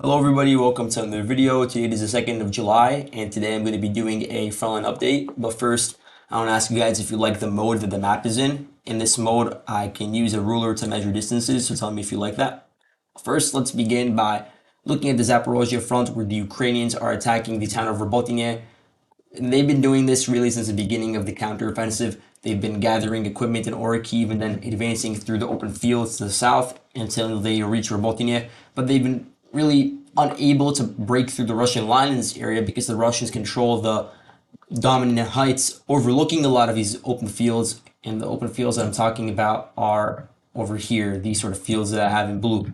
Hello everybody, welcome to another video. Today is the 2nd of July and today I'm going to be doing a frontline update. But first, I want to ask you guys if you like the mode that the map is in. In this mode, I can use a ruler to measure distances, so tell me if you like that. First, let's begin by looking at the Zaporizhzhia front where the Ukrainians are attacking the town of Robotyne. They've been doing this really since the beginning of the counteroffensive. They've been gathering equipment in Orikhiv and then advancing through the open fields to the south until they reach Robotyne. But they've been really unable to break through the Russian line in this area because the Russians control the dominant heights overlooking a lot of these open fields. And the open fields that I'm talking about are over here, these sort of fields that I have in blue.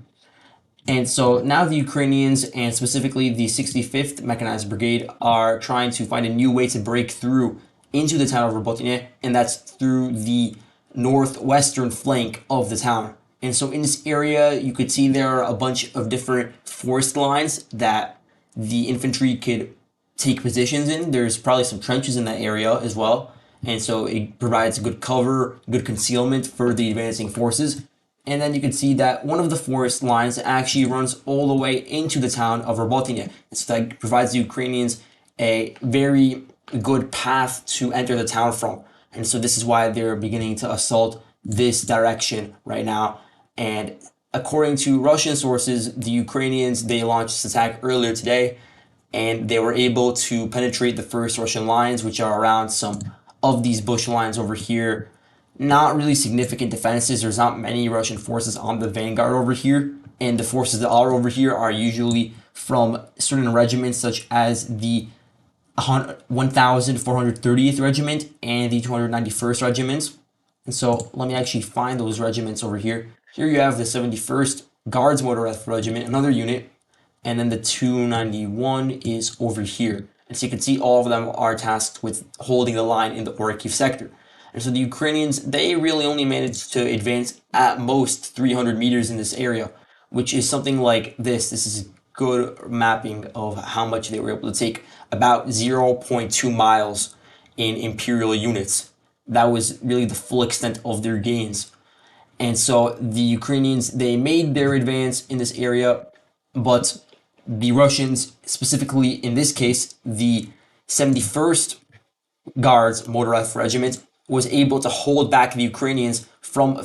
And so now the Ukrainians, and specifically the 65th Mechanized Brigade, are trying to find a new way to break through into the town of Robotyne, and that's through the northwestern flank of the town. And so in this area, you could see there are a bunch of different forest lines that the infantry could take positions in. There's probably some trenches in that area as well. And so it provides good cover, good concealment for the advancing forces. And then you can see that one of the forest lines actually runs all the way into the town of Robotyne. So that provides the Ukrainians a very good path to enter the town from. And so this is why they're beginning to assault this direction right now. And according to Russian sources, the Ukrainians, they launched this attack earlier today, and they were able to penetrate the first Russian lines, which are around some of these bush lines over here. Not really significant defenses. There's not many Russian forces on the vanguard over here, and the forces that are over here are usually from certain regiments such as the 1430th Regiment and the 291st Regiments. And so let me actually find those regiments over here. Here you have the 71st Guards Motor Rifle Regiment, another unit, and then the 291 is over here. And so you can see all of them are tasked with holding the line in the Orikhiv sector. And so the Ukrainians, they really only managed to advance at most 300 meters in this area, which is something like this. This is good mapping of how much they were able to take, about 0.2 miles in Imperial units. That was really the full extent of their gains. And so the Ukrainians, they made their advance in this area, but the Russians, specifically in this case, the 71st Guards Motor Rifle Regiment, was able to hold back the Ukrainians from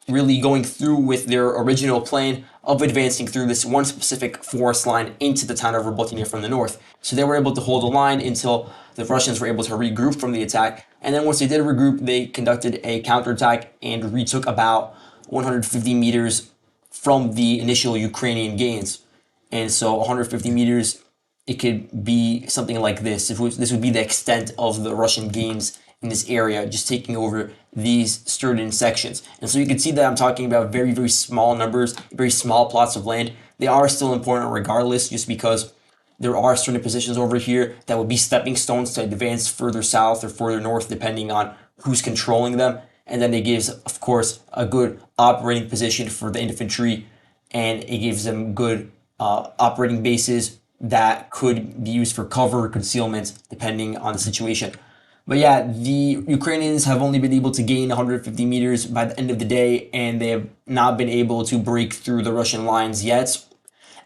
really going through with their original plan of advancing through this one specific forest line into the town of Robotyne from the north. So they were able to hold the line until the Russians were able to regroup from the attack. And then once they did regroup, they conducted a counterattack and retook about 150 meters from the initial Ukrainian gains. And so 150 meters, it could be something like this. This would be the extent of the Russian gains in this area, just taking over these certain sections. And so you can see that I'm talking about very, very small numbers, very small plots of land. They are still important regardless, just because there are certain positions over here that would be stepping stones to advance further south or further north, depending on who's controlling them. And then it gives, of course, a good operating position for the infantry, and it gives them good operating bases that could be used for cover or concealment, depending on the situation. But yeah, the Ukrainians have only been able to gain 150 meters by the end of the day, and they have not been able to break through the Russian lines yet.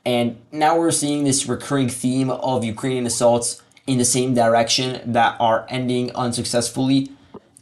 And now we're seeing this recurring theme of Ukrainian assaults in the same direction that are ending unsuccessfully.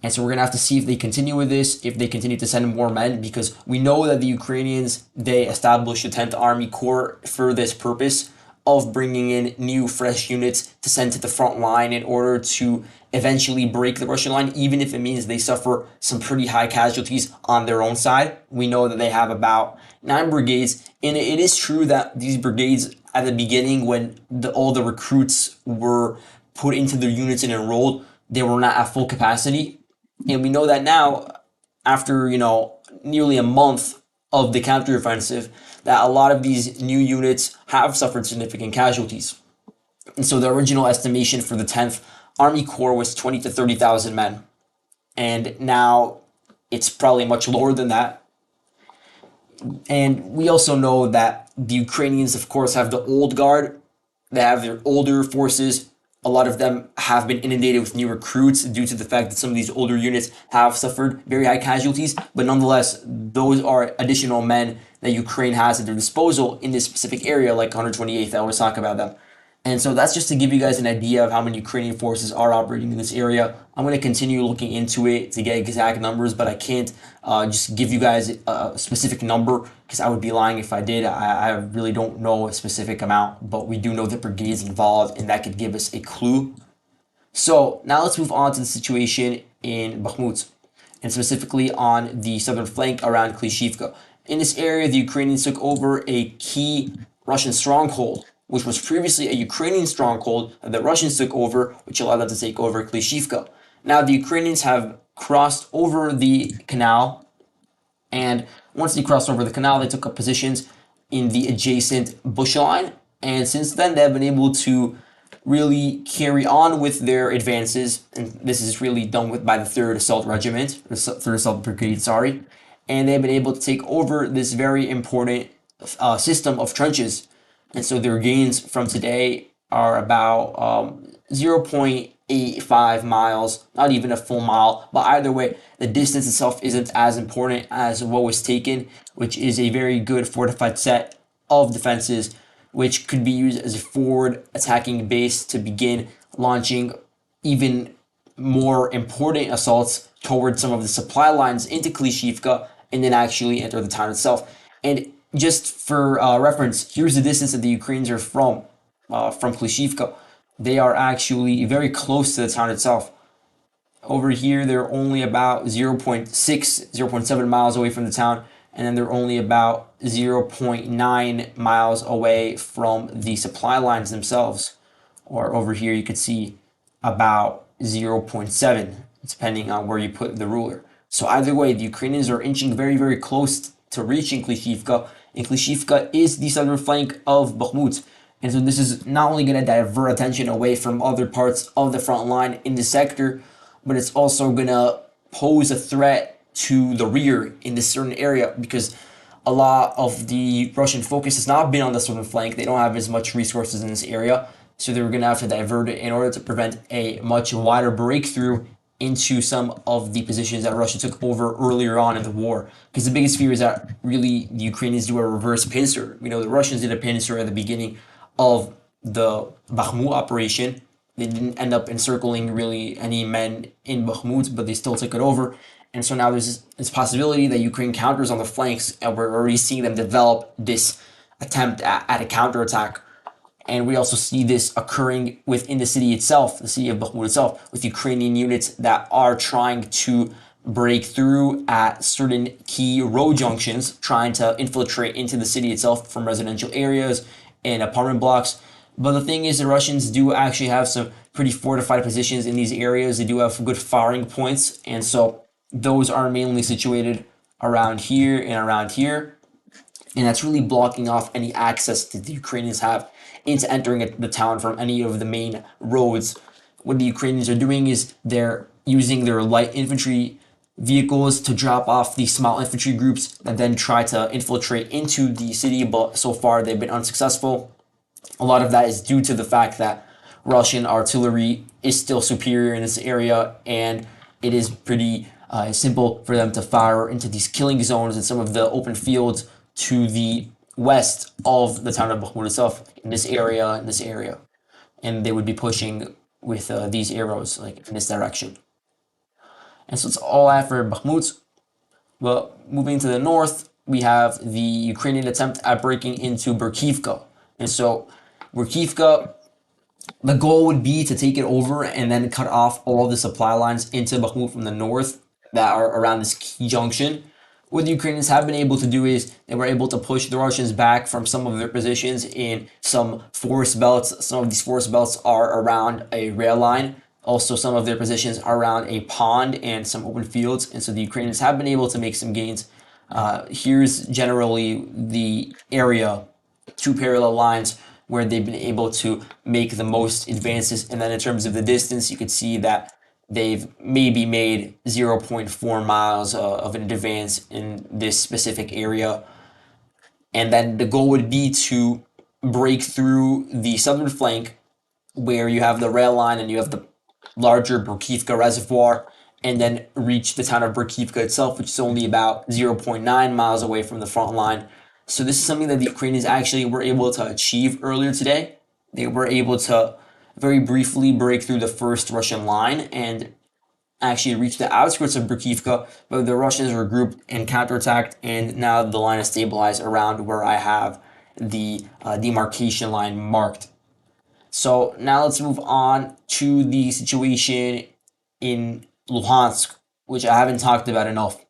And so we're going to have to see if they continue with this, if they continue to send more men, because we know that the Ukrainians, they established the 10th Army Corps for this purpose of bringing in new, fresh units to send to the front line in order to eventually break the Russian line, even if it means they suffer some pretty high casualties on their own side. We know that they have about 9 brigades, and it is true that these brigades at the beginning, when all the recruits were put into their units and enrolled, they were not at full capacity. And we know that now, after, nearly a month of the counteroffensive, that a lot of these new units have suffered significant casualties. And so the original estimation for the 10th Army Corps was 20 to 30,000 men. And now it's probably much lower than that. And we also know that the Ukrainians, of course, have the old guard. They have their older forces A lot of them have been inundated with new recruits due to the fact that some of these older units have suffered very high casualties. But nonetheless, those are additional men that Ukraine has at their disposal in this specific area, like 128th. I always talk about them. And so that's just to give you guys an idea of how many Ukrainian forces are operating in this area. I'm going to continue looking into it to get exact numbers, but I can't just give you guys a specific number because I would be lying if I did. I really don't know a specific amount, but we do know the brigades involved, and that could give us a clue. So now let's move on to the situation in Bakhmut, and specifically on the southern flank around Klishivka. In this area, the Ukrainians took over a key Russian stronghold, which was previously a Ukrainian stronghold that the Russians took over, which allowed them to take over Klishivka. Now, the Ukrainians have crossed over the canal, and once they crossed over the canal, they took up positions in the adjacent bush line. And since then, they have been able to really carry on with their advances. And this is really done with by the 3rd Assault Regiment, the 3rd Assault Brigade, sorry. And they've been able to take over this very important system of trenches. And so their gains from today are about 0.85 miles, not even a full mile. But either way, the distance itself isn't as important as what was taken, which is a very good fortified set of defenses, which could be used as a forward attacking base to begin launching even more important assaults towards some of the supply lines into Klishivka and then actually enter the town itself. And just for reference, here's the distance that the Ukrainians are from Klishivka. They are actually very close to the town itself. Over here, they're only about 0.6, 0.7 miles away from the town, and then they're only about 0.9 miles away from the supply lines themselves. Or over here, you could see about 0.7, depending on where you put the ruler. So either way, the Ukrainians are inching very, very close to reaching Klishivka, and Klishivka is the southern flank of Bakhmut. And so this is not only going to divert attention away from other parts of the front line in the sector, but it's also going to pose a threat to the rear in this certain area because a lot of the Russian focus has not been on the southern flank. They don't have as much resources in this area, so they're going to have to divert it in order to prevent a much wider breakthrough into some of the positions that Russia took over earlier on in the war. Because the biggest fear is that really the Ukrainians do a reverse pincer. We know the Russians did a pincer at the beginning of the Bakhmut operation. They didn't end up encircling really any men in Bakhmut, but they still took it over. And so now there's this possibility that Ukraine counters on the flanks, and we're already seeing them develop this attempt at a counterattack. And we also see this occurring within the city itself, the city of Bakhmut itself, with Ukrainian units that are trying to break through at certain key road junctions, trying to infiltrate into the city itself from residential areas and apartment blocks. But the thing is, the Russians do actually have some pretty fortified positions in these areas. They do have good firing points, and so those are mainly situated around here and around here. And that's really blocking off any access that the Ukrainians have into entering the town from any of the main roads. What the Ukrainians are doing is they're using their light infantry vehicles to drop off the small infantry groups that then try to infiltrate into the city, but so far they've been unsuccessful. A lot of that is due to the fact that Russian artillery is still superior in this area, and it is pretty simple for them to fire into these killing zones and some of the open fields to the west of the town of Bakhmut itself, in this area, and they would be pushing with these arrows like in this direction. And so it's all after Bakhmut. Well, moving to the north, we have the Ukrainian attempt at breaking into Berkivka. And so Berkivka, the goal would be to take it over and then cut off all the supply lines into Bakhmut from the north that are around this key junction. What the Ukrainians have been able to do is they were able to push the Russians back from some of their positions in some forest belts. Some of these forest belts are around a rail line. Also, some of their positions are around a pond and some open fields. And so the Ukrainians have been able to make some gains. Here's generally the area, two parallel lines where they've been able to make the most advances. And then in terms of the distance, you could see that they've maybe made 0.4 miles of an advance in this specific area. And then the goal would be to break through the southern flank where you have the rail line and you have the larger Berkivka reservoir, and then reach the town of Berkivka itself, which is only about 0.9 miles away from the front line. So this is something that the Ukrainians actually were able to achieve earlier today. They were able to very briefly break through the first Russian line and actually reach the outskirts of Berkivka, but the Russians regrouped and counterattacked, and now the line is stabilized around where I have the demarcation line marked. So now let's move on to the situation in Luhansk, which I haven't talked about enough.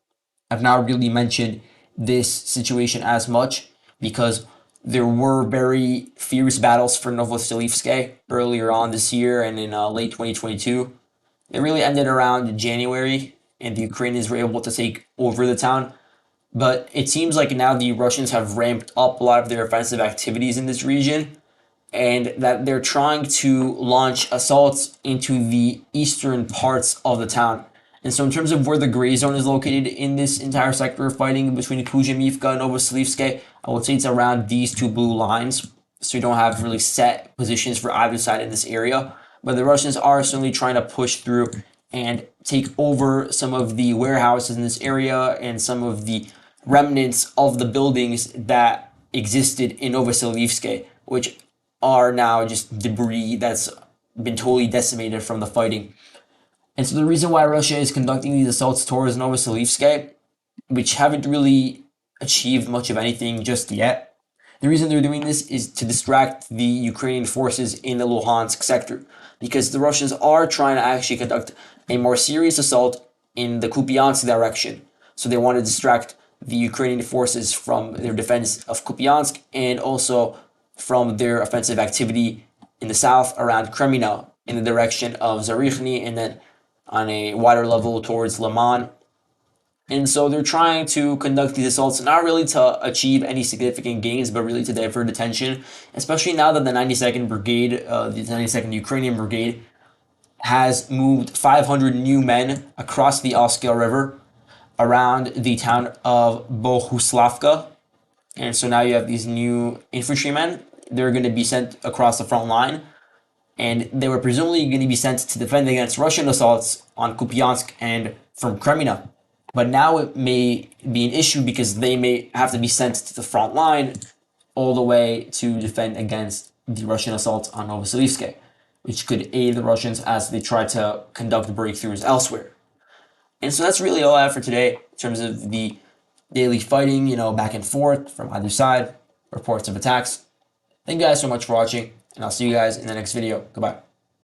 I've not really mentioned this situation as much because there were very fierce battles for Novoselivkse earlier on this year and in late 2022. It really ended around January, and the Ukrainians were able to take over the town. But it seems like now the Russians have ramped up a lot of their offensive activities in this region, and that they're trying to launch assaults into the eastern parts of the town. And so, in terms of where the gray zone is located in this entire sector of fighting between Kuzhemivka and Novoselivkse, I would say it's around these two blue lines. So, you don't have really set positions for either side in this area. But the Russians are certainly trying to push through and take over some of the warehouses in this area and some of the remnants of the buildings that existed in Novoselivkse, which are now just debris that's been totally decimated from the fighting. And so the reason why Russia is conducting these assaults towards Novoselivkse, which haven't really achieved much of anything just yet, the reason they're doing this is to distract the Ukrainian forces in the Luhansk sector, because the Russians are trying to actually conduct a more serious assault in the Kupiansk direction. So they want to distract the Ukrainian forces from their defense of Kupiansk and also from their offensive activity in the south around Kremina in the direction of Zaporizhzhia and then on a wider level towards Liman. And so they're trying to conduct these assaults not really to achieve any significant gains, but really to divert attention, especially now that the 92nd Brigade, the 92nd Ukrainian Brigade, has moved 500 new men across the Oskil River around the town of Bohuslavka. And so now you have these new infantrymen. They're going to be sent across the front line, and they were presumably going to be sent to defend against Russian assaults on Kupiansk and from Kremina. But now it may be an issue because they may have to be sent to the front line all the way to defend against the Russian assaults on Novoselivkse, which could aid the Russians as they try to conduct breakthroughs elsewhere. And so that's really all I have for today in terms of the daily fighting, back and forth from either side, reports of attacks. Thank you guys so much for watching, and I'll see you guys in the next video. Goodbye.